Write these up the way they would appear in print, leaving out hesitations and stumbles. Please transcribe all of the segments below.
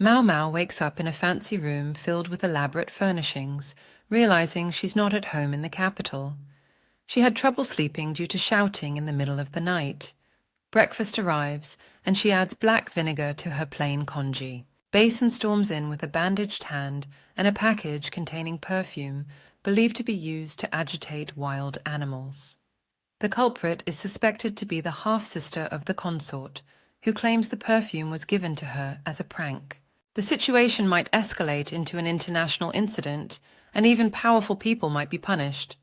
Mao Mao wakes up in a fancy room filled with elaborate furnishings, realizing she's not at home in the capital. She had trouble sleeping due to shouting in the middle of the night. Breakfast arrives, and she adds black vinegar to her plain congee. Basen storms in with a bandaged hand and a package containing perfume believed to be used to agitate wild animals. The culprit is suspected to be the half-sister of the consort, who claims the perfume was given to her as a prank. The situation might escalate into an international incident, and even powerful people might be punished.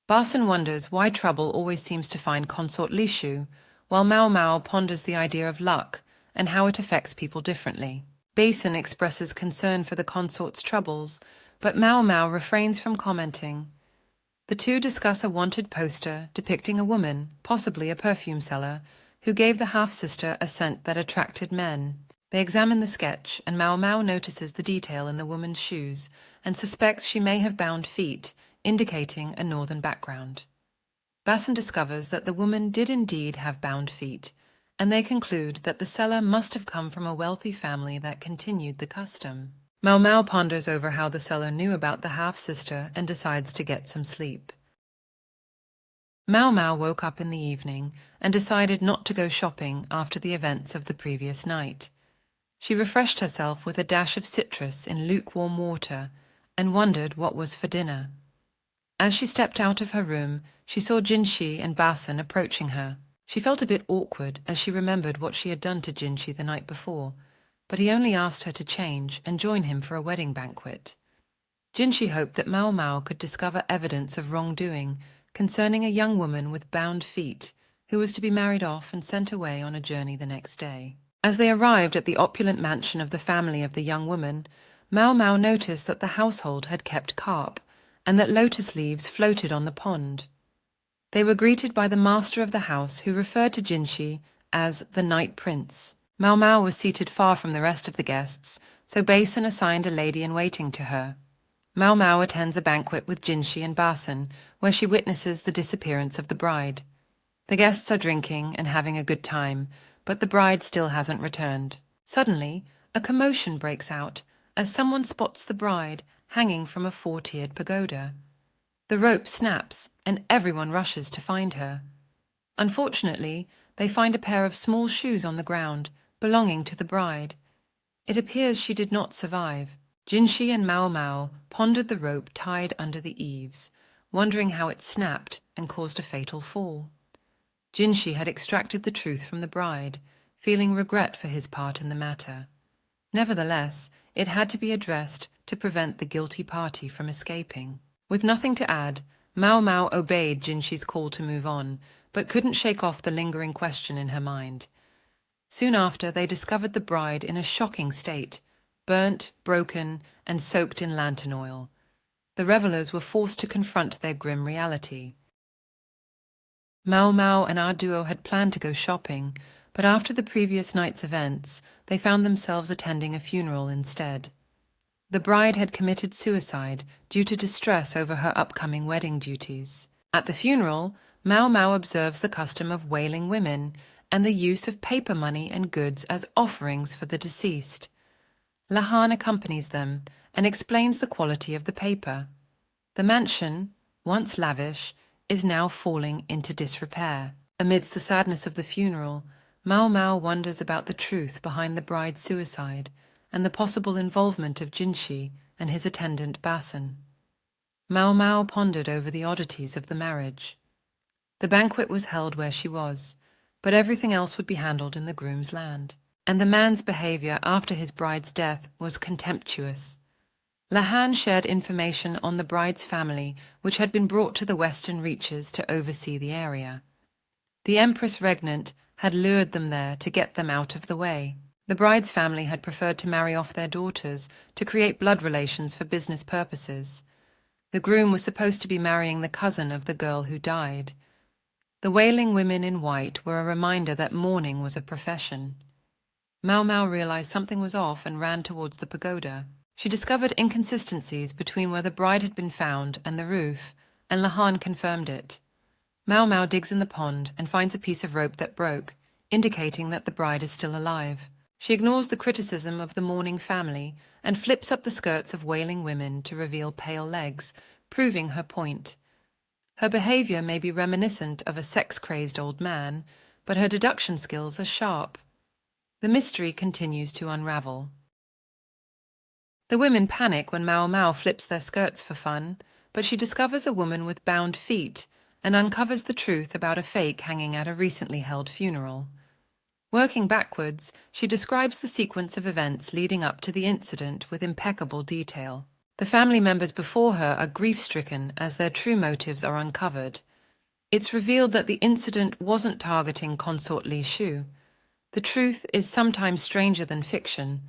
Basen wonders why trouble always seems to find Consort Lishu, while Mao Mao ponders the idea of luck and how it affects people differently. Basen expresses concern for the consort's troubles, but Mao Mao refrains from commenting. The two discuss a wanted poster depicting a woman, possibly a perfume seller, who gave the half-sister a scent that attracted men. They examine the sketch, and Mao Mao notices the detail in the woman's shoes and suspects she may have bound feet, indicating a northern background. Basen discovers that the woman did indeed have bound feet, and they conclude that the seller must have come from a wealthy family that continued the custom. Mao Mao ponders over how the seller knew about the half-sister and decides to get some sleep. Mao Mao woke up in the evening and decided not to go shopping after the events of the previous night. She refreshed herself with a dash of citrus in lukewarm water and wondered what was for dinner. As she stepped out of her room, she saw Jinshi and Basen approaching her. She felt a bit awkward as she remembered what she had done to Jinshi the night before, but he only asked her to change and join him for a wedding banquet. Jinshi hoped that Mao Mao could discover evidence of wrongdoing concerning a young woman with bound feet who was to be married off and sent away on a journey the next day. As they arrived at the opulent mansion of the family of the young woman, Mao Mao noticed that the household had kept carp and that lotus leaves floated on the pond. They were greeted by the master of the house, who referred to Jinshi as the Night Prince. Mao Mao was seated far from the rest of the guests, so Basen assigned a lady-in-waiting to her. Mao Mao attends a banquet with Jinshi and Basen, where she witnesses the disappearance of the bride. The guests are drinking and having a good time, but the bride still hasn't returned. Suddenly, a commotion breaks out as someone spots the bride hanging from a 4-tiered pagoda. The rope snaps, and everyone rushes to find her. Unfortunately, they find a pair of small shoes on the ground, belonging to the bride. It appears she did not survive. Jinshi and Mao Mao pondered the rope tied under the eaves, wondering how it snapped and caused a fatal fall. Jinshi had extracted the truth from the bride, feeling regret for his part in the matter. Nevertheless, it had to be addressed to prevent the guilty party from escaping. With nothing to add, Mao Mao obeyed Jinshi's call to move on, but couldn't shake off the lingering question in her mind. Soon after, they discovered the bride in a shocking state, burnt, broken, and soaked in lantern oil. The revelers were forced to confront their grim reality. Mao Mao and our duo had planned to go shopping, but after the previous night's events, they found themselves attending a funeral instead. The bride had committed suicide due to distress over her upcoming wedding duties. At the funeral, Mao Mao observes the custom of wailing women and the use of paper money and goods as offerings for the deceased. Lahan accompanies them and explains the quality of the paper. The mansion, once lavish, is now falling into disrepair. Amidst the sadness of the funeral, Mao Mao wonders about the truth behind the bride's suicide and the possible involvement of Jinshi and his attendant Basen. Mao Mao pondered over the oddities of the marriage. The banquet was held where she was, but everything else would be handled in the groom's land. And the man's behavior after his bride's death was contemptuous. Lahan shared information on the bride's family, which had been brought to the western reaches to oversee the area. The Empress Regnant had lured them there to get them out of the way. The bride's family had preferred to marry off their daughters to create blood relations for business purposes. The groom was supposed to be marrying the cousin of the girl who died. The wailing women in white were a reminder that mourning was a profession. Mao Mao realized something was off and ran towards the pagoda. She discovered inconsistencies between where the bride had been found and the roof, and Lahan confirmed it. Mao Mao digs in the pond and finds a piece of rope that broke, indicating that the bride is still alive. She ignores the criticism of the mourning family and flips up the skirts of wailing women to reveal pale legs, proving her point. Her behavior may be reminiscent of a sex-crazed old man, but her deduction skills are sharp. The mystery continues to unravel. The women panic when Mao Mao flips their skirts for fun, but she discovers a woman with bound feet and uncovers the truth about a fake hanging at a recently held funeral. Working backwards, she describes the sequence of events leading up to the incident with impeccable detail. The family members before her are grief-stricken as their true motives are uncovered. It's revealed that the incident wasn't targeting Consort Lishu. The truth is sometimes stranger than fiction.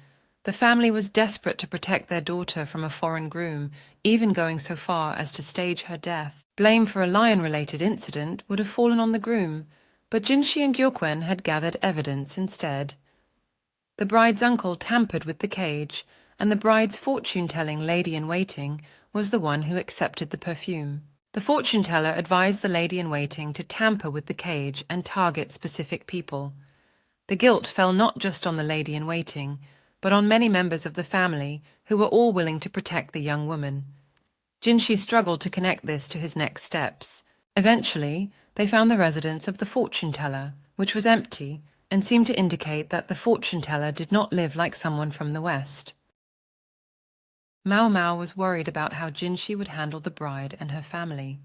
The family was desperate to protect their daughter from a foreign groom, even going so far as to stage her death. Blame for a lion-related incident would have fallen on the groom, but Jinshi and Gyokwen had gathered evidence instead. The bride's uncle tampered with the cage, and the bride's fortune-telling lady-in-waiting was the one who accepted the perfume. The fortune-teller advised the lady-in-waiting to tamper with the cage and target specific people. The guilt fell not just on the lady-in-waiting, but on many members of the family who were all willing to protect the young woman. Jinshi struggled to connect this to his next steps. Eventually, they found the residence of the fortune-teller, which was empty and seemed to indicate that the fortune-teller did not live like someone from the West. Mao Mao was worried about how Jinshi would handle the bride and her family.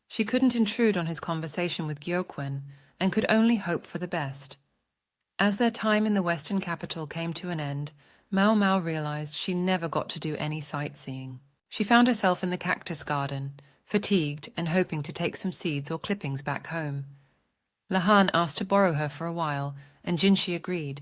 She couldn't intrude on his conversation with Gyokwen and could only hope for the best. As their time in the Western capital came to an end, Mao Mao realized she never got to do any sightseeing. She found herself in the cactus garden, fatigued and hoping to take some seeds or clippings back home. Lahan asked to borrow her for a while, and Jinshi agreed.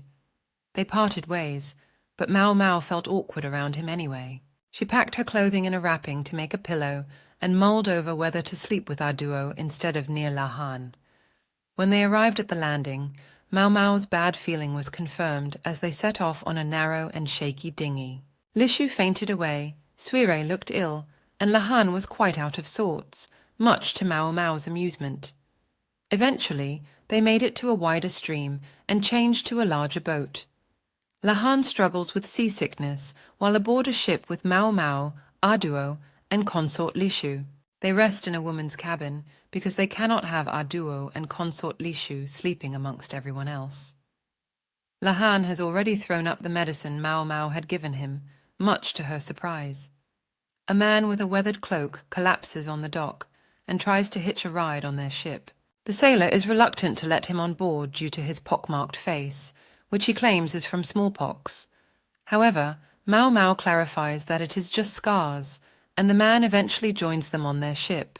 They parted ways, but Mao Mao felt awkward around him anyway. She packed her clothing in a wrapping to make a pillow and mulled over whether to sleep with our duo instead of near Lahan. When they arrived at the landing, Mao Mao's bad feeling was confirmed as they set off on a narrow and shaky dinghy. Lishu fainted away, Suire looked ill, and Lahan was quite out of sorts, much to Mao Mao's amusement. Eventually, they made it to a wider stream and changed to a larger boat. Lahan struggles with seasickness while aboard a ship with Mao Mao, Arduo, and Consort Lishu. They rest in a woman's cabin because they cannot have Arduo and Consort Lishu sleeping amongst everyone else. Lahan has already thrown up the medicine Mao Mao had given him, much to her surprise. A man with a weathered cloak collapses on the dock and tries to hitch a ride on their ship. The sailor is reluctant to let him on board due to his pockmarked face, which he claims is from smallpox. However, Mao Mao clarifies that it is just scars, and the man eventually joins them on their ship.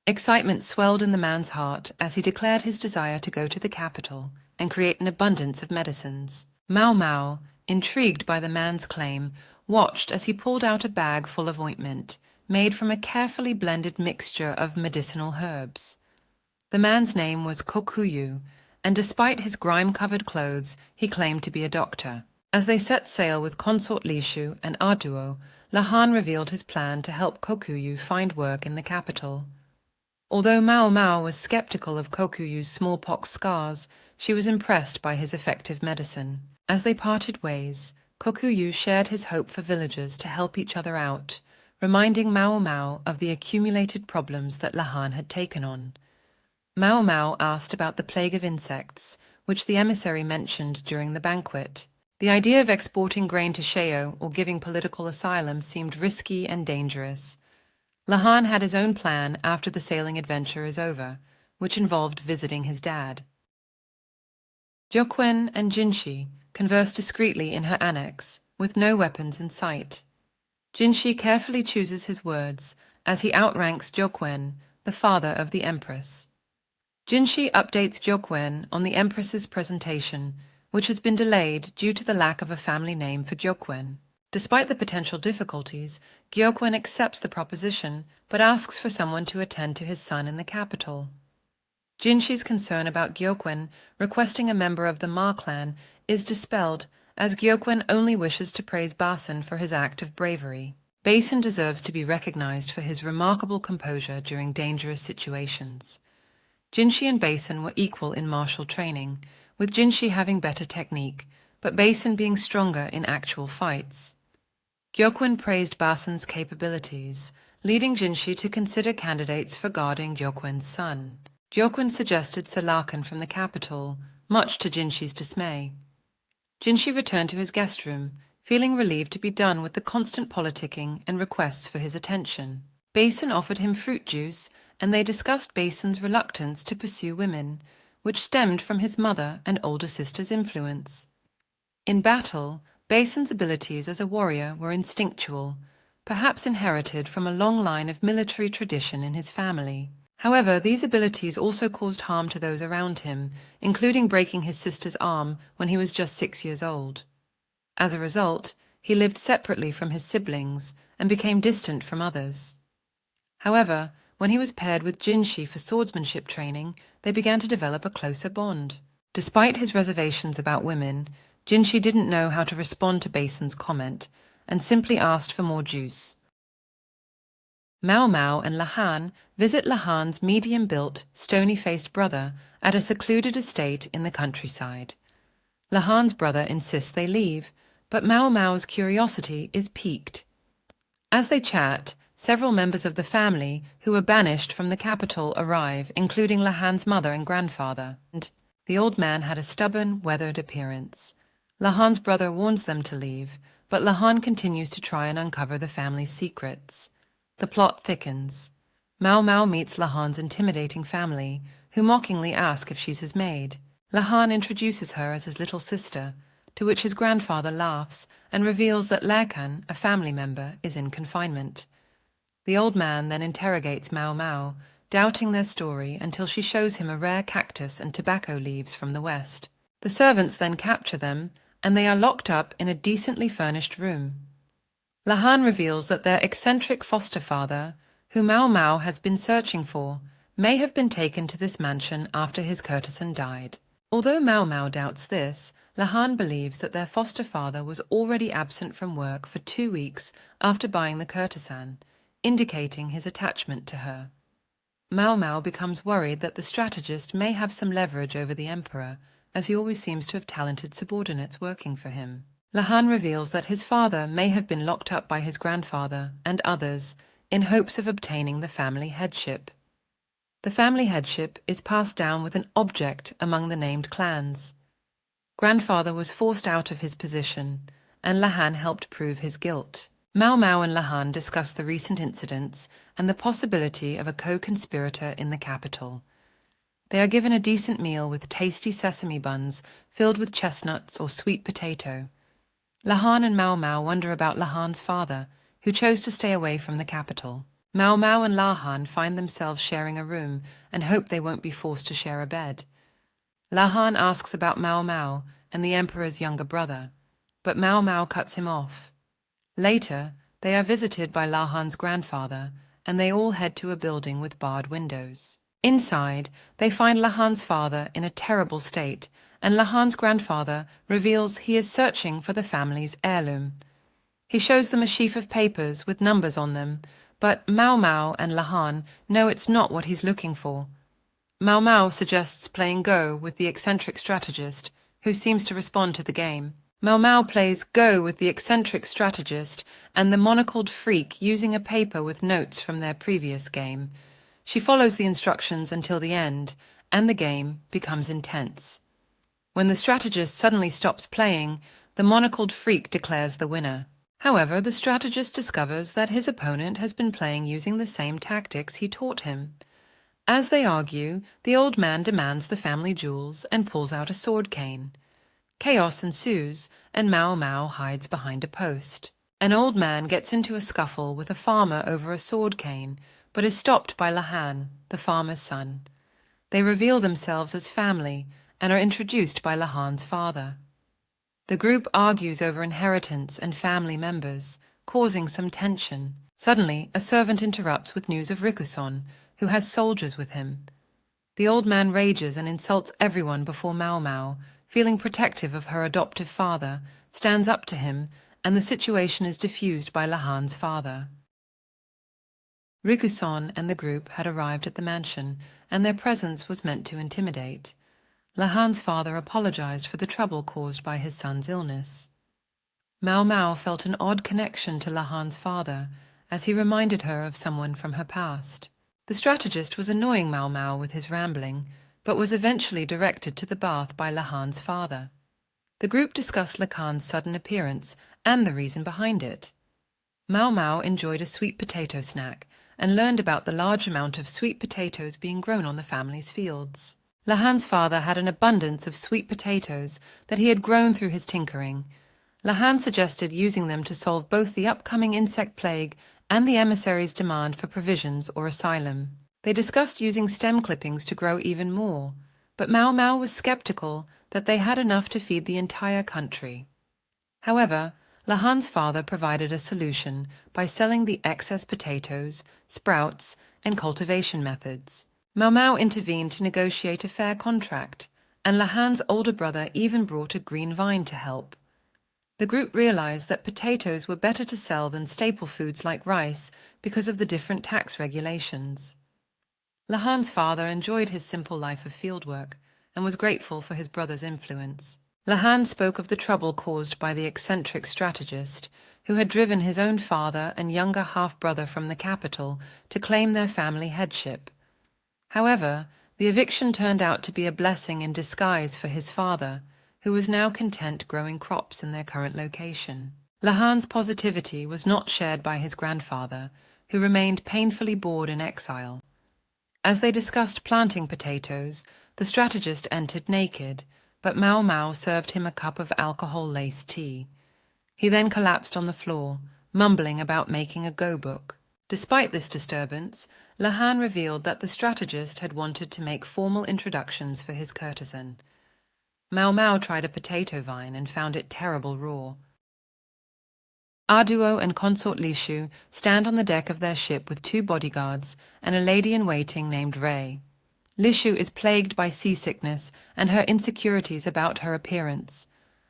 Excitement swelled in the man's heart as he declared his desire to go to the capital and create an abundance of medicines. Mao Mao, intrigued by the man's claim, watched as he pulled out a bag full of ointment, made from a carefully blended mixture of medicinal herbs. The man's name was Kokuyu, and despite his grime-covered clothes, he claimed to be a doctor. As they set sail with Consort Lishu and Arduo, Lahan revealed his plan to help Kokuyu find work in the capital. Although Mao Mao was skeptical of Kokuyu's smallpox scars, she was impressed by his effective medicine. As they parted ways, Kokuyu shared his hope for villagers to help each other out, reminding Mao Mao of the accumulated problems that Lahan had taken on. Mao Mao asked about the plague of insects, which the emissary mentioned during the banquet. The idea of exporting grain to Sheo or giving political asylum seemed risky and dangerous. Lahan had his own plan after the sailing adventure is over, which involved visiting his dad. Gyokwen and Jinshi converse discreetly in her annex, with no weapons in sight. Jinshi carefully chooses his words as he outranks Gyokwen, the father of the Empress. Jinshi updates Gyokwen on the Empress's presentation, which has been delayed due to the lack of a family name for Gyokwen. Despite the potential difficulties, Gyokwen accepts the proposition but asks for someone to attend to his son in the capital. Jinshi's concern about Gyokwen requesting a member of the Ma clan is dispelled as Gyokwen only wishes to praise Basen for his act of bravery. Basen deserves to be recognized for his remarkable composure during dangerous situations. Jinshi and Basen were equal in martial training, with Jinshi having better technique, but Basen being stronger in actual fights. Gyeokwon praised Basen's capabilities, leading Jinshi to consider candidates for guarding Gyeokwon's son. Gyeokwon suggested Sir Larkin from the capital, much to Jinshi's dismay. Jinshi returned to his guest room, feeling relieved to be done with the constant politicking and requests for his attention. Basen offered him fruit juice, and they discussed Basen's reluctance to pursue women, which stemmed from his mother and older sister's influence. In battle, Basen's abilities as a warrior were instinctual, perhaps inherited from a long line of military tradition in his family. However, these abilities also caused harm to those around him, including breaking his sister's arm when he was just 6 years old. As a result, he lived separately from his siblings and became distant from others. However, when he was paired with Jinshi for swordsmanship training, they began to develop a closer bond. Despite his reservations about women, Jinshi didn't know how to respond to Basen's comment and simply asked for more juice. Mao Mao and Lahan visit Lahan's medium-built, stony-faced brother at a secluded estate in the countryside. Lahan's brother insists they leave, but Mao Mao's curiosity is piqued. As they chat, several members of the family who were banished from the capital arrive, including Lahan's mother and grandfather. And the old man had a stubborn, weathered appearance. Lahan's brother warns them to leave, but Lahan continues to try and uncover the family's secrets. The plot thickens. Mao Mao meets Lahan's intimidating family, who mockingly ask if she's his maid. Lahan introduces her as his little sister, to which his grandfather laughs and reveals that Lerkan, a family member, is in confinement. The old man then interrogates Mao Mao, doubting their story until she shows him a rare cactus and tobacco leaves from the west. The servants then capture them, and they are locked up in a decently furnished room. Lahan reveals that their eccentric foster father, who Mao Mao has been searching for, may have been taken to this mansion after his courtesan died. Although Mao Mao doubts this, Lahan believes that their foster father was already absent from work for 2 weeks after buying the courtesan, indicating his attachment to her. Mao Mao becomes worried that the strategist may have some leverage over the emperor, as he always seems to have talented subordinates working for him. Lahan reveals that his father may have been locked up by his grandfather and others in hopes of obtaining the family headship. The family headship is passed down with an object among the named clans. Grandfather was forced out of his position, and Lahan helped prove his guilt. Mao Mao and Lahan discuss the recent incidents and the possibility of a co-conspirator in the capital. They are given a decent meal with tasty sesame buns filled with chestnuts or sweet potato. Lahan and Mao Mao wonder about Lahan's father, who chose to stay away from the capital. Mao Mao and Lahan find themselves sharing a room and hope they won't be forced to share a bed. Lahan asks about Mao Mao and the emperor's younger brother, but Mao Mao cuts him off. Later, they are visited by Lahan's grandfather, and they all head to a building with barred windows. Inside, they find Lahan's father in a terrible state, and Lahan's grandfather reveals he is searching for the family's heirloom. He shows them a sheaf of papers with numbers on them, but Mao Mao and Lahan know it's not what he's looking for. Mao Mao suggests playing Go with the eccentric strategist, who seems to respond to the game. Mao Mao plays Go with the eccentric strategist and the monocled freak using a paper with notes from their previous game. She follows the instructions until the end, and the game becomes intense. When the strategist suddenly stops playing, the monocled freak declares the winner. However, the strategist discovers that his opponent has been playing using the same tactics he taught him. As they argue, the old man demands the family jewels and pulls out a sword cane. Chaos ensues, and Mao Mao hides behind a post. An old man gets into a scuffle with a farmer over a sword cane, but is stopped by Lahan, the farmer's son. They reveal themselves as family and are introduced by Lahan's father. The group argues over inheritance and family members, causing some tension. Suddenly, a servant interrupts with news of Rikuson, who has soldiers with him. The old man rages and insults everyone before Mao Mao, feeling protective of her adoptive father, stands up to him, and the situation is diffused by Lahan's father. Rikuson and the group had arrived at the mansion, and their presence was meant to intimidate. Lahan's father apologized for the trouble caused by his son's illness. Mau Mau felt an odd connection to Lahan's father, as he reminded her of someone from her past. The strategist was annoying Mau Mau with his rambling, but was eventually directed to the bath by Lahan's father. The group discussed Lahan's sudden appearance and the reason behind it. Mau Mau enjoyed a sweet potato snack and learned about the large amount of sweet potatoes being grown on the family's fields. Lahan's father had an abundance of sweet potatoes that he had grown through his tinkering. Lahan suggested using them to solve both the upcoming insect plague and the emissary's demand for provisions or asylum. They discussed using stem clippings to grow even more, but Mau Mau was skeptical that they had enough to feed the entire country. However, Lahan's father provided a solution by selling the excess potatoes, sprouts, and cultivation methods. Mau Mau intervened to negotiate a fair contract, and Lahan's older brother even brought a green vine to help. The group realized that potatoes were better to sell than staple foods like rice because of the different tax regulations. Lahan's father enjoyed his simple life of fieldwork and was grateful for his brother's influence. Lahan spoke of the trouble caused by the eccentric strategist who had driven his own father and younger half-brother from the capital to claim their family headship. However, the eviction turned out to be a blessing in disguise for his father, who was now content growing crops in their current location. Lahan's positivity was not shared by his grandfather, who remained painfully bored in exile. As they discussed planting potatoes, the strategist entered naked, but Mau Mau served him a cup of alcohol-laced tea. He then collapsed on the floor, mumbling about making a go-book. Despite this disturbance, Lahan revealed that the strategist had wanted to make formal introductions for his courtesan. Mau Mau tried a potato vine and found it terrible raw. Arduo and Consort Lishu stand on the deck of their ship with 2 bodyguards and a lady-in-waiting named Ray. Lishu is plagued by seasickness and her insecurities about her appearance.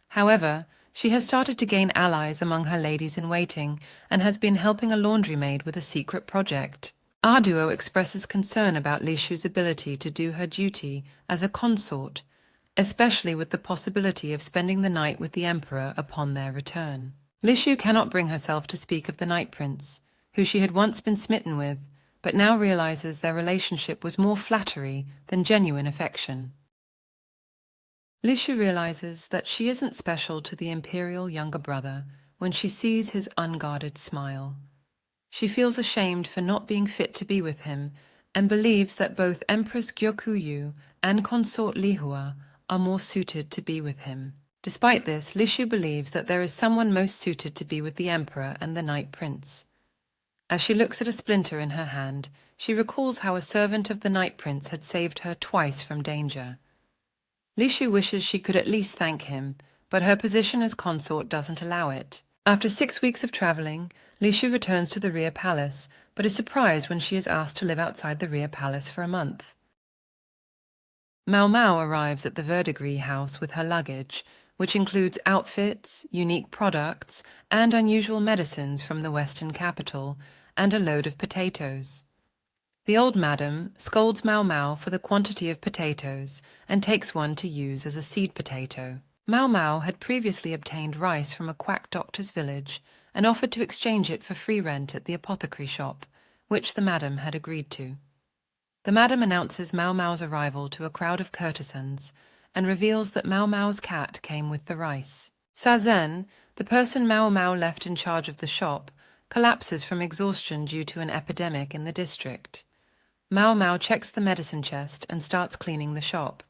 However, she has started to gain allies among her ladies-in-waiting and has been helping a laundry maid with a secret project. Arduo expresses concern about Lishu's ability to do her duty as a consort, especially with the possibility of spending the night with the Emperor upon their return. Lishu cannot bring herself to speak of the Night Prince, who she had once been smitten with, but now realizes their relationship was more flattery than genuine affection. Lishu realizes that she isn't special to the imperial younger brother when she sees his unguarded smile. She feels ashamed for not being fit to be with him and believes that both Empress Gyokuyu and Consort Lihua are more suited to be with him. Despite this, Lishu believes that there is someone most suited to be with the Emperor and the Night Prince. As she looks at a splinter in her hand, she recalls how a servant of the Night Prince had saved her twice from danger. Lishu wishes she could at least thank him, but her position as consort doesn't allow it. After 6 weeks of traveling, Lishu returns to the rear palace, but is surprised when she is asked to live outside the rear palace for a month. Mau Mau arrives at the Verdigris house with her luggage, which includes outfits, unique products, and unusual medicines from the western capital, and a load of potatoes. The old madam scolds Mau Mau for the quantity of potatoes and takes one to use as a seed potato. Mau Mau had previously obtained rice from a quack doctor's village and offered to exchange it for free rent at the apothecary shop, which the madam had agreed to. The madam announces Mau Mau's arrival to a crowd of courtesans and reveals that Mau Mau's cat came with the rice. Sazen, the person Mau Mau left in charge of the shop, collapses from exhaustion due to an epidemic in the district. Mau Mau checks the medicine chest and starts cleaning the shop.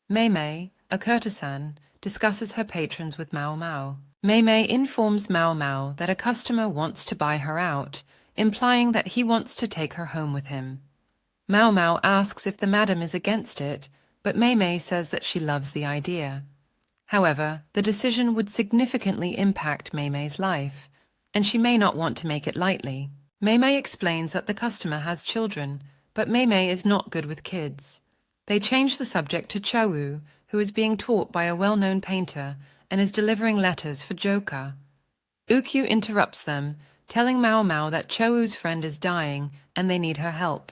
Mei Mei, a courtesan, discusses her patrons with Mau Mau. Mei Mei informs Mau Mau that a customer wants to buy her out, implying that he wants to take her home with him. Mau Mau asks if the madam is against it, but Mei Mei says that she loves the idea. However, the decision would significantly impact Mei Mei's life, and she may not want to make it lightly. Mei Mei explains that the customer has children, but Mei Mei is not good with kids. They change the subject to Chou, who is being taught by a well-known painter and is delivering letters for Joka. Ukyu interrupts them, telling Mau Mau that Chou's friend is dying and they need her help.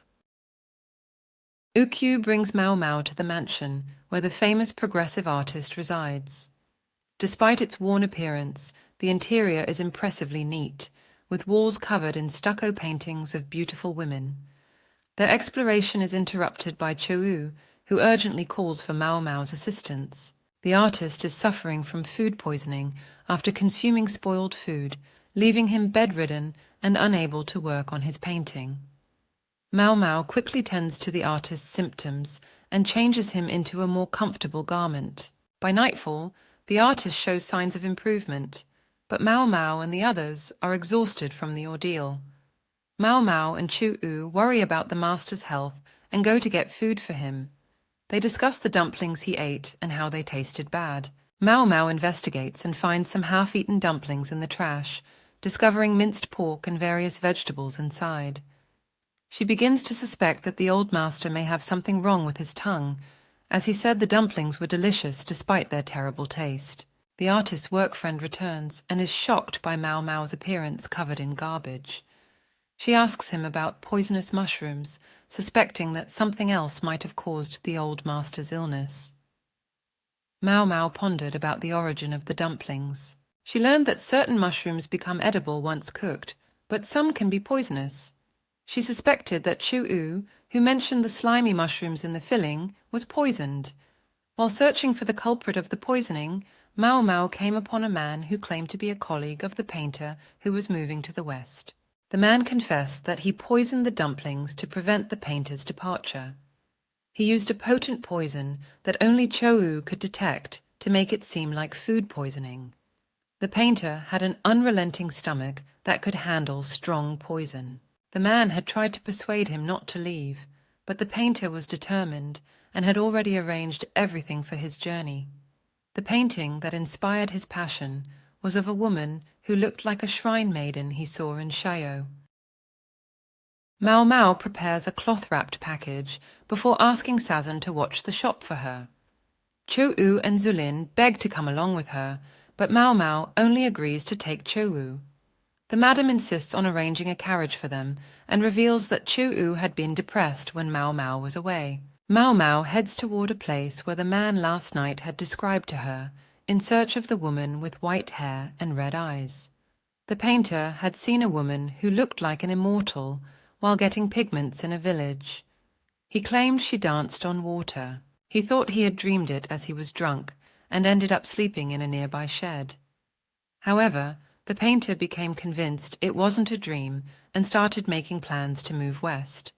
Ukyu brings Mao Mao to the mansion where the famous progressive artist resides. Despite its worn appearance, the interior is impressively neat, with walls covered in stucco paintings of beautiful women. Their exploration is interrupted by Chou, who urgently calls for Mao Mao's assistance. The artist is suffering from food poisoning after consuming spoiled food, leaving him bedridden and unable to work on his painting. Mao Mao quickly tends to the artist's symptoms and changes him into a more comfortable garment. By nightfall, the artist shows signs of improvement, but Mao Mao and the others are exhausted from the ordeal. Mao Mao and Chu worry about the master's health and go to get food for him. They discuss the dumplings he ate and how they tasted bad. Mao Mao investigates and finds some half-eaten dumplings in the trash, discovering minced pork and various vegetables inside. She begins to suspect that the old master may have something wrong with his tongue, as he said the dumplings were delicious despite their terrible taste. The artist's work friend returns and is shocked by Mao Mao's appearance covered in garbage. She asks him about poisonous mushrooms, suspecting that something else might have caused the old master's illness. Mao Mao pondered about the origin of the dumplings. She learned that certain mushrooms become edible once cooked, but some can be poisonous. She suspected that Chu, who mentioned the slimy mushrooms in the filling, was poisoned. While searching for the culprit of the poisoning, Mao Mao came upon a man who claimed to be a colleague of the painter who was moving to the west. The man confessed that he poisoned the dumplings to prevent the painter's departure. He used a potent poison that only Chou could detect to make it seem like food poisoning. The painter had an unrelenting stomach that could handle strong poison. The man had tried to persuade him not to leave, but the painter was determined and had already arranged everything for his journey. The painting that inspired his passion was of a woman who looked like a shrine maiden he saw in Shayo. Mao Mao prepares a cloth-wrapped package before asking Sazan to watch the shop for her. Chou and Zulin beg to come along with her, but Mao Mao only agrees to take Chou. The madam insists on arranging a carriage for them and reveals that Chou had been depressed when Mao Mao was away. Mao Mao heads toward a place where the man last night had described to her, in search of the woman with white hair and red eyes. The painter had seen a woman who looked like an immortal while getting pigments in a village. He claimed she danced on water. He thought he had dreamed it as he was drunk and ended up sleeping in a nearby shed. However, the painter became convinced it wasn't a dream and started making plans to move west.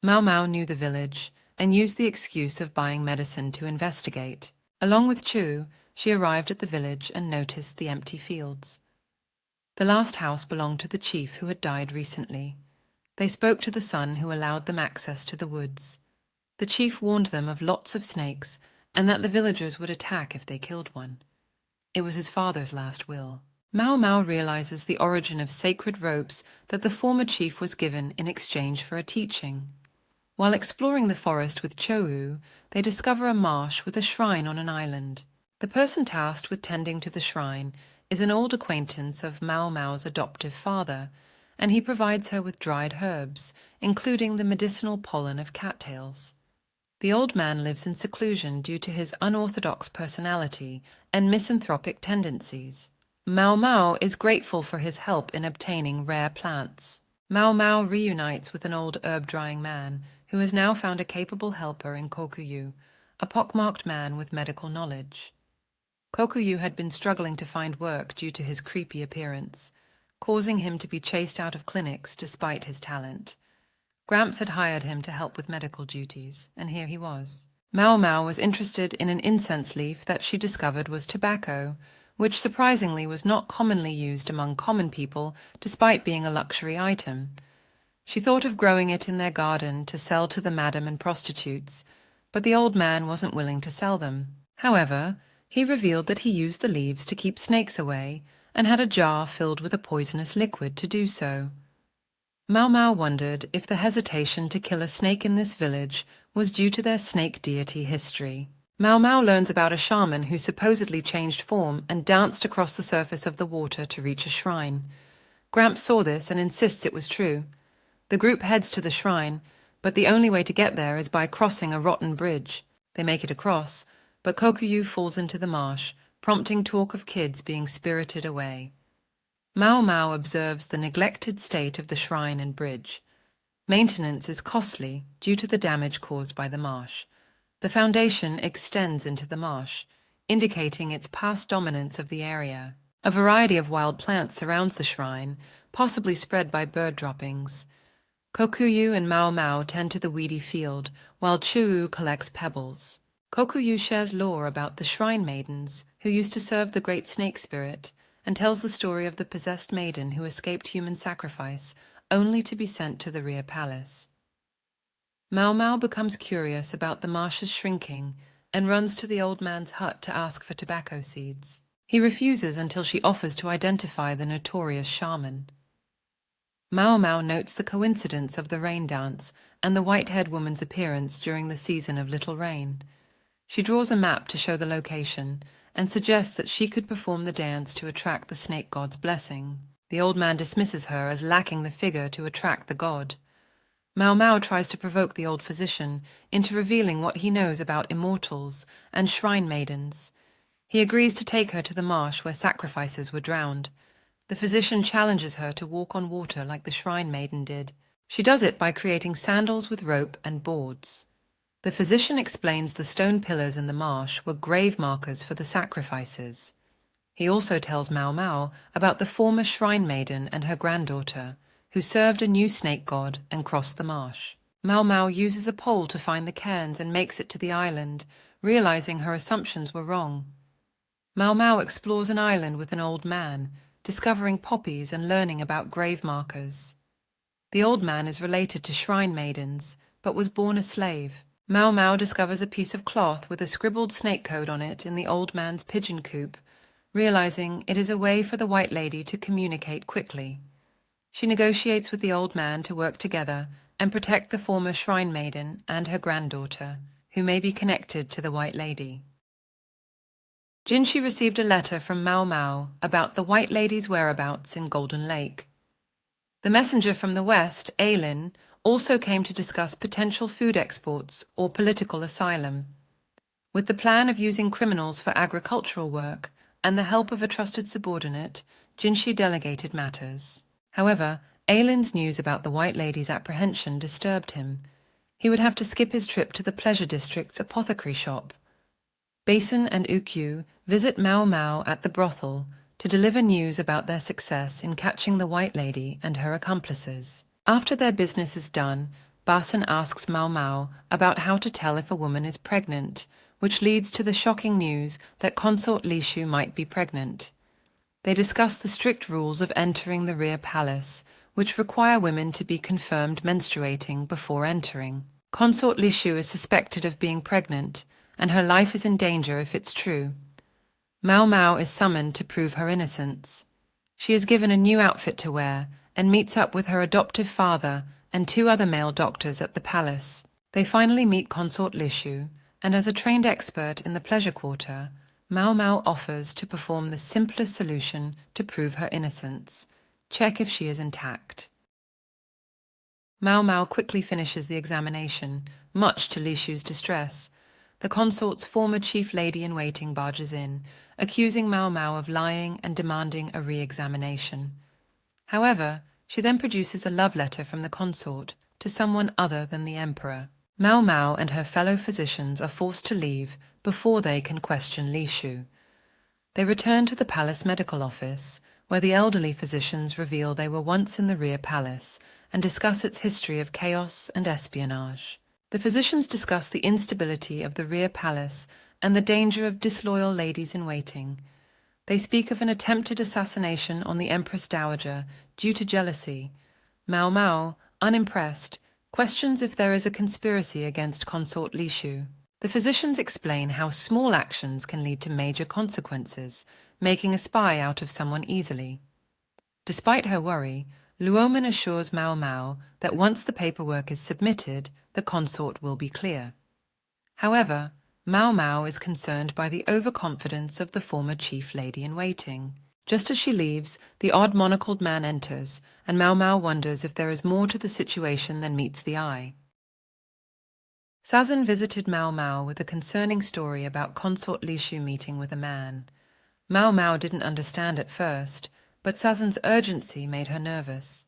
Mao Mao knew the village and used the excuse of buying medicine to investigate. Along with Chu, she arrived at the village and noticed the empty fields. The last house belonged to the chief who had died recently. They spoke to the son who allowed them access to the woods. The chief warned them of lots of snakes and that the villagers would attack if they killed one. It was his father's last will. Mao Mao realizes the origin of sacred ropes that the former chief was given in exchange for a teaching. While exploring the forest with Chou, they discover a marsh with a shrine on an island. The person tasked with tending to the shrine is an old acquaintance of Mao Mao's adoptive father, and he provides her with dried herbs, including the medicinal pollen of cattails. The old man lives in seclusion due to his unorthodox personality and misanthropic tendencies. Mao Mao is grateful for his help in obtaining rare plants. Mao Mao reunites with an old herb-drying man who has now found a capable helper in Kokuyu, a pockmarked man with medical knowledge. Kokuyu had been struggling to find work due to his creepy appearance, causing him to be chased out of clinics despite his talent. Gramps had hired him to help with medical duties, and here he was. Mao Mao was interested in an incense leaf that she discovered was tobacco, which surprisingly was not commonly used among common people despite being a luxury item. She thought of growing it in their garden to sell to the madam and prostitutes, but the old man wasn't willing to sell them. However, he revealed that he used the leaves to keep snakes away and had a jar filled with a poisonous liquid to do so. Mao Mao wondered if the hesitation to kill a snake in this village was due to their snake deity history. Mao Mao learns about a shaman who supposedly changed form and danced across the surface of the water to reach a shrine. Gramps saw this and insists it was true. The group heads to the shrine, but the only way to get there is by crossing a rotten bridge. They make it across, but Kokuyu falls into the marsh, prompting talk of kids being spirited away. Mao Mao observes the neglected state of the shrine and bridge. Maintenance is costly due to the damage caused by the marsh. The foundation extends into the marsh, indicating its past dominance of the area. A variety of wild plants surrounds the shrine, possibly spread by bird droppings. Kokuyu and Mao Mao tend to the weedy field, while Chuu collects pebbles. Kokuyu shares lore about the shrine maidens who used to serve the great snake spirit, and tells the story of the possessed maiden who escaped human sacrifice, only to be sent to the rear palace. Mao Mao becomes curious about the marsh's shrinking and runs to the old man's hut to ask for tobacco seeds. He refuses until she offers to identify the notorious shaman. Mao Mao notes the coincidence of the rain dance and the white-haired woman's appearance during the season of little rain. She draws a map to show the location and suggests that she could perform the dance to attract the snake god's blessing. The old man dismisses her as lacking the figure to attract the god. Mao Mao tries to provoke the old physician into revealing what he knows about immortals and shrine maidens. He agrees to take her to the marsh where sacrifices were drowned. The physician challenges her to walk on water like the shrine maiden did. She does it by creating sandals with rope and boards. The physician explains the stone pillars in the marsh were grave markers for the sacrifices. He also tells Mao Mao about the former shrine maiden and her granddaughter, who served a new snake god and crossed the marsh. Mao Mao uses a pole to find the cairns and makes it to the island, realizing her assumptions were wrong. Mao Mao explores an island with an old man, discovering poppies and learning about grave markers. The old man is related to shrine maidens, but was born a slave. Mao Mao discovers a piece of cloth with a scribbled snake code on it in the old man's pigeon coop, realizing it is a way for the white lady to communicate quickly. She negotiates with the old man to work together and protect the former shrine maiden and her granddaughter, who may be connected to the white lady. Jinshi received a letter from Mao Mao about the white lady's whereabouts in Golden Lake. The messenger from the west, Ailin, also came to discuss potential food exports or political asylum. With the plan of using criminals for agricultural work and the help of a trusted subordinate, Jinshi delegated matters. However, Ailin's news about the white lady's apprehension disturbed him. He would have to skip his trip to the pleasure district's apothecary shop. Basen and Ukyu visit Mao Mao at the brothel to deliver news about their success in catching the white lady and her accomplices. After their business is done, Basen asks Mao Mao about how to tell if a woman is pregnant, which leads to the shocking news that Consort Lishu might be pregnant. They discuss the strict rules of entering the rear palace, which require women to be confirmed menstruating before entering. Consort Lishu is suspected of being pregnant, and her life is in danger if it's true. Mao Mao is summoned to prove her innocence. She is given a new outfit to wear and meets up with her adoptive father and 2 other male doctors at the palace. They finally meet Consort Lishu, and as a trained expert in the pleasure quarter, Mao Mao offers to perform the simplest solution to prove her innocence: check if she is intact. Mao Mao quickly finishes the examination, much to Lishu's distress. The consort's former chief lady-in-waiting barges in, accusing Mao Mao of lying and demanding a re-examination. However, she then produces a love letter from the consort to someone other than the emperor. Mao Mao and her fellow physicians are forced to leave before they can question Lishu. They return to the palace medical office, where the elderly physicians reveal they were once in the rear palace and discuss its history of chaos and espionage. The physicians discuss the instability of the rear palace and the danger of disloyal ladies-in-waiting. They speak of an attempted assassination on the Empress Dowager due to jealousy. Mao Mao, unimpressed, questions if there is a conspiracy against Consort Lishu. The physicians explain how small actions can lead to major consequences, making a spy out of someone easily. Despite her worry, Luomen assures Mao Mao that once the paperwork is submitted, the consort will be clear. However, Mao Mao is concerned by the overconfidence of the former chief lady-in-waiting. Just as she leaves, the odd monocled man enters, and Mao Mao wonders if there is more to the situation than meets the eye. Sazan visited Mao Mao with a concerning story about Consort Lishu meeting with a man. Mao Mao didn't understand at first, but Sazan's urgency made her nervous.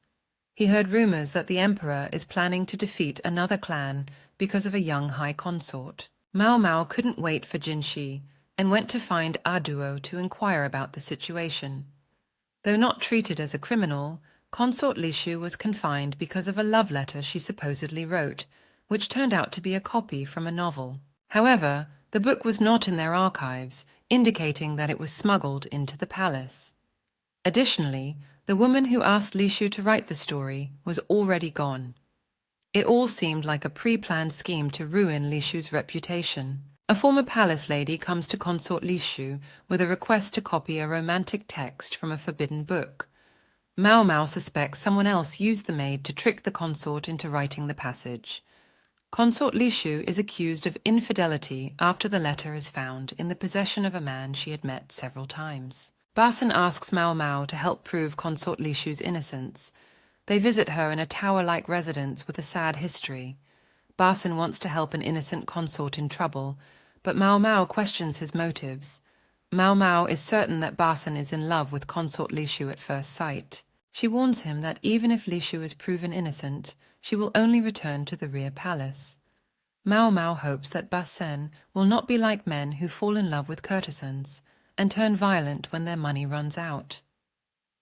He heard rumors that the emperor is planning to defeat another clan because of a young high consort. Mao Mao couldn't wait for Jinshi and went to find Aduo to inquire about the situation. Though not treated as a criminal, Consort Lishu was confined because of a love letter she supposedly wrote, which turned out to be a copy from a novel. However, the book was not in their archives, indicating that it was smuggled into the palace. Additionally, the woman who asked Lishu to write the story was already gone. It all seemed like a pre-planned scheme to ruin Lishu's reputation. A former palace lady comes to Consort Lishu with a request to copy a romantic text from a forbidden book. Mao Mao suspects someone else used the maid to trick the consort into writing the passage. Consort Lishu is accused of infidelity after the letter is found in the possession of a man she had met several times. Basen asks Mao Mao to help prove Consort Lishu's innocence. They visit her in a tower-like residence with a sad history. Basen wants to help an innocent consort in trouble, but Mao Mao questions his motives. Mao Mao is certain that Basen is in love with Consort Lishu at first sight. She warns him that even if Lishu is proven innocent, she will only return to the rear palace. Mao Mao hopes that Basen will not be like men who fall in love with courtesans and turn violent when their money runs out.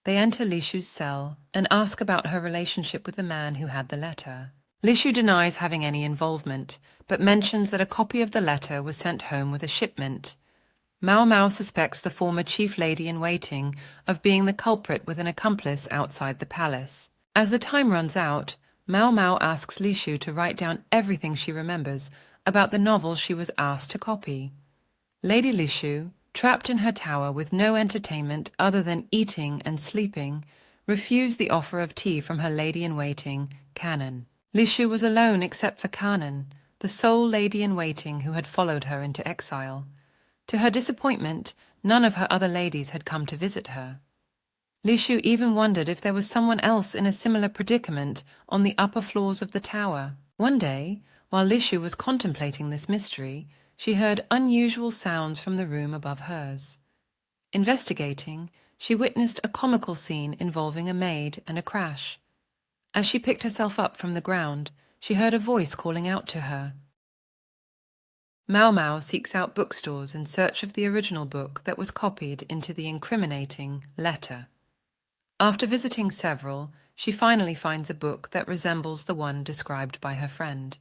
They enter Lishu's cell and ask about her relationship with the man who had the letter. Lishu denies having any involvement, but mentions that a copy of the letter was sent home with a shipment. Mao Mao suspects the former chief lady-in-waiting of being the culprit with an accomplice outside the palace. As the time runs out, Mao Mao asks Lishu to write down everything she remembers about the novel she was asked to copy. Lady Lishu, trapped in her tower with no entertainment other than eating and sleeping, refused the offer of tea from her lady-in-waiting, Kanan. Lishu was alone except for Kanan, the sole lady-in-waiting who had followed her into exile. To her disappointment, none of her other ladies had come to visit her. Lishu even wondered if there was someone else in a similar predicament on the upper floors of the tower. One day, while Lishu was contemplating this mystery, she heard unusual sounds from the room above hers. Investigating, she witnessed a comical scene involving a maid and a crash. As she picked herself up from the ground, she heard a voice calling out to her. Mao Mao seeks out bookstores in search of the original book that was copied into the incriminating letter. After visiting several, she finally finds a book that resembles the one described by her friend.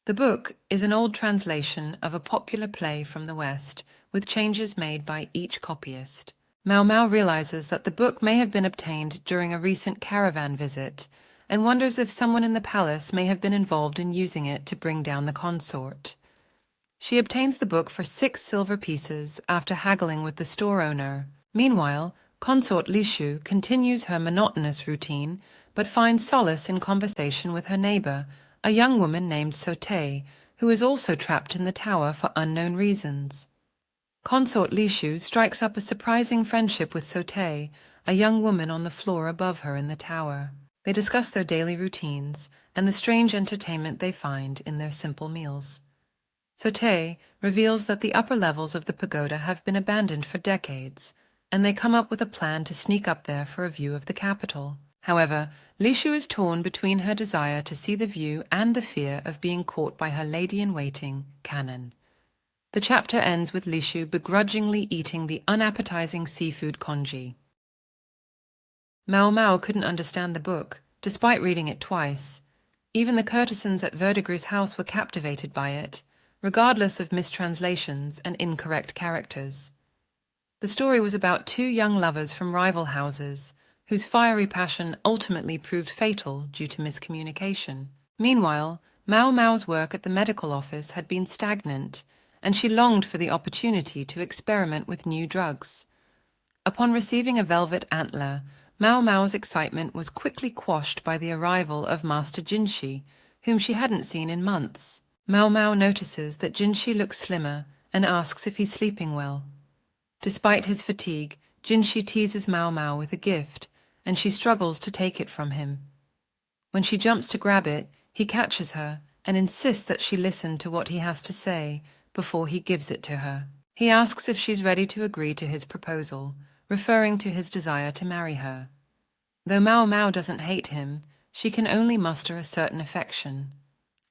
The book is an old translation of a popular play from the West, with changes made by each copyist. Mao Mao realizes that the book may have been obtained during a recent caravan visit, and wonders if someone in the palace may have been involved in using it to bring down the consort. She obtains the book for 6 silver pieces after haggling with the store owner. Meanwhile, Consort Lishu continues her monotonous routine, but finds solace in conversation with her neighbor, a young woman named Sote, who is also trapped in the tower for unknown reasons. Consort Lishu strikes up a surprising friendship with Sote, a young woman on the floor above her in the tower. They discuss their daily routines and the strange entertainment they find in their simple meals. Sote reveals that the upper levels of the pagoda have been abandoned for decades, and they come up with a plan to sneak up there for a view of the capital. However, Lishu is torn between her desire to see the view and the fear of being caught by her lady-in-waiting, Kanan. The chapter ends with Lishu begrudgingly eating the unappetizing seafood congee. Mao Mao couldn't understand the book, despite reading it twice. Even the courtesans at Verdigris' house were captivated by it, regardless of mistranslations and incorrect characters. The story was about 2 young lovers from rival houses, whose fiery passion ultimately proved fatal due to miscommunication. Meanwhile, Mao Mao's work at the medical office had been stagnant, and she longed for the opportunity to experiment with new drugs. Upon receiving a velvet antler, Mao Mao's excitement was quickly quashed by the arrival of Master Jinshi, whom she hadn't seen in months. Mao Mao notices that Jinshi looks slimmer and asks if he's sleeping well. Despite his fatigue, Jinshi teases Mao Mao with a gift, and she struggles to take it from him. When she jumps to grab it, he catches her and insists that she listen to what he has to say before he gives it to her. He asks if she's ready to agree to his proposal, referring to his desire to marry her. Though Mao Mao doesn't hate him, she can only muster a certain affection.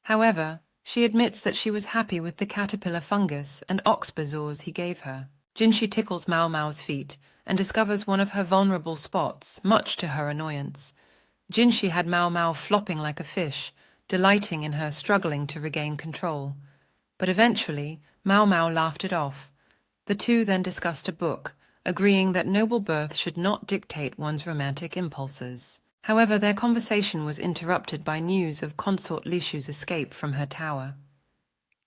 However, she admits that she was happy with the caterpillar fungus and ox bezoars he gave her. Jinshi tickles Mao Mao's feet and discovers one of her vulnerable spots, much to her annoyance. Jinshi had Mao Mao flopping like a fish, delighting in her struggling to regain control. But eventually, Mao Mao laughed it off. The two then discussed a book, agreeing that noble birth should not dictate one's romantic impulses. However, their conversation was interrupted by news of Consort Lishu's escape from her tower.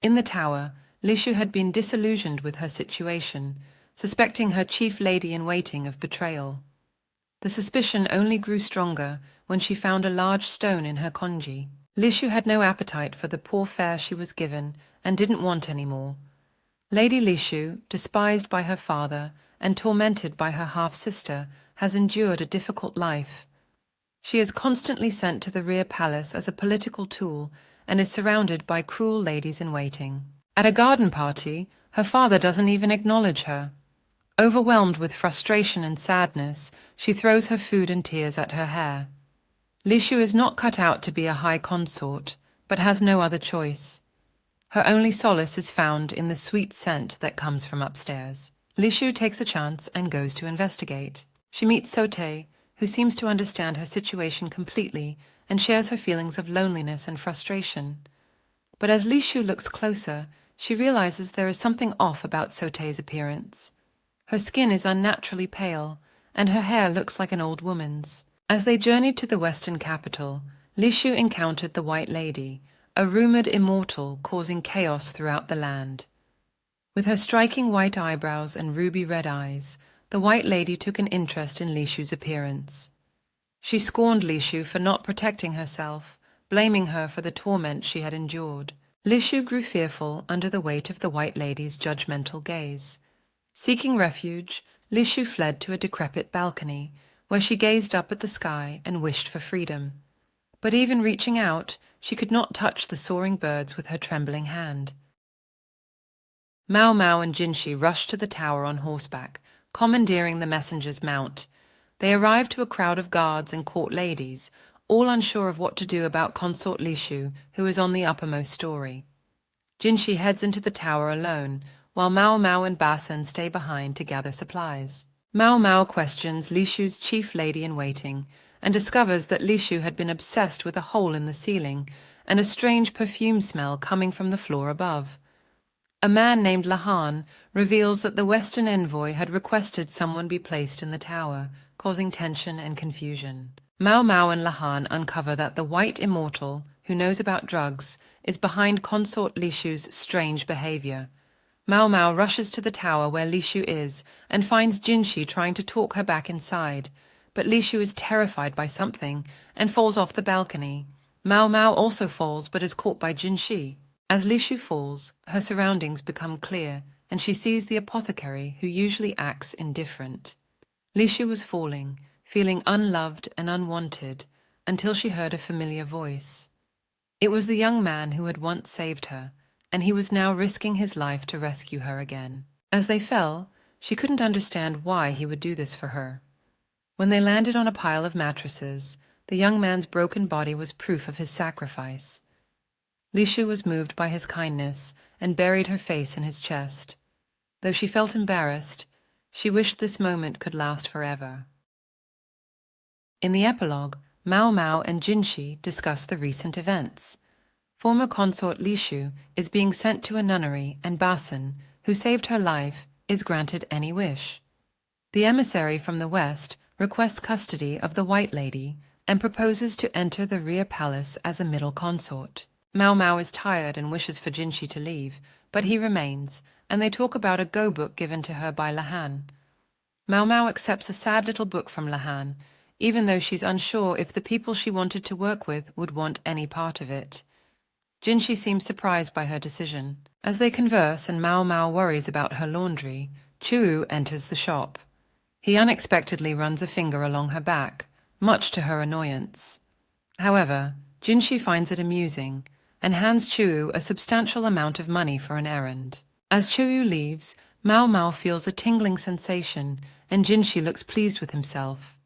In the tower, Lishu had been disillusioned with her situation, suspecting her chief lady-in-waiting of betrayal. The suspicion only grew stronger when she found a large stone in her congee. Lishu had no appetite for the poor fare she was given and didn't want any more. Lady Lishu, despised by her father and tormented by her half-sister, has endured a difficult life. She is constantly sent to the rear palace as a political tool and is surrounded by cruel ladies-in-waiting. At a garden party, her father doesn't even acknowledge her. Overwhelmed with frustration and sadness, she throws her food and tears at her hair. Lishu is not cut out to be a high consort, but has no other choice. Her only solace is found in the sweet scent that comes from upstairs. Lishu takes a chance and goes to investigate. She meets Sote, who seems to understand her situation completely and shares her feelings of loneliness and frustration. But as Lishu looks closer, she realizes there is something off about Sote's appearance. Her skin is unnaturally pale, and her hair looks like an old woman's. As they journeyed to the western capital, Lishu encountered the White Lady, a rumored immortal causing chaos throughout the land. With her striking white eyebrows and ruby red eyes, the White Lady took an interest in Lishu's appearance. She scorned Lishu for not protecting herself, blaming her for the torment she had endured. Lishu grew fearful under the weight of the White Lady's judgmental gaze. Seeking refuge, Lishu fled to a decrepit balcony, where she gazed up at the sky and wished for freedom. But even reaching out, she could not touch the soaring birds with her trembling hand. Mao Mao and Jinshi rushed to the tower on horseback, commandeering the messenger's mount. They arrived to a crowd of guards and court ladies, all unsure of what to do about Consort Lishu, who is on the uppermost story. Jinshi heads into the tower alone, while Mao Mao and Basen stay behind to gather supplies. Mao Mao questions Lishu's chief lady-in-waiting and discovers that Lishu had been obsessed with a hole in the ceiling and a strange perfume smell coming from the floor above. A man named Lahan reveals that the Western envoy had requested someone be placed in the tower, causing tension and confusion. Mao Mao and Lahan uncover that the White Immortal, who knows about drugs, is behind Consort Lishu's strange behavior. Mao Mao rushes to the tower where Lishu is and finds Jinshi trying to talk her back inside, but Lishu is terrified by something and falls off the balcony. Mao Mao also falls but is caught by Jinshi. As Lishu falls, her surroundings become clear and she sees the apothecary who usually acts indifferent. Lishu was falling, feeling unloved and unwanted, until she heard a familiar voice. It was the young man who had once saved her, and he was now risking his life to rescue her again. As they fell, she couldn't understand why he would do this for her. When they landed on a pile of mattresses, the young man's broken body was proof of his sacrifice. Lishu was moved by his kindness and buried her face in his chest. Though she felt embarrassed, she wished this moment could last forever. In the epilogue, Mao Mao and Jinshi discuss the recent events. Former consort Lishu is being sent to a nunnery, and Basen, who saved her life, is granted any wish. The emissary from the west requests custody of the White Lady and proposes to enter the rear palace as a middle consort. Mao Mao is tired and wishes for Jinshi to leave, but he remains, and they talk about a go-book given to her by Lahan. Mao Mao accepts a sad little book from Lahan, even though she's unsure if the people she wanted to work with would want any part of it. Jinshi seems surprised by her decision. As they converse and Mao Mao worries about her laundry, Chuu enters the shop. He unexpectedly runs a finger along her back, much to her annoyance. However, Jinshi finds it amusing, and hands Chuyu a substantial amount of money for an errand. As Chuyu leaves, Mao Mao feels a tingling sensation, and Jinshi looks pleased with himself.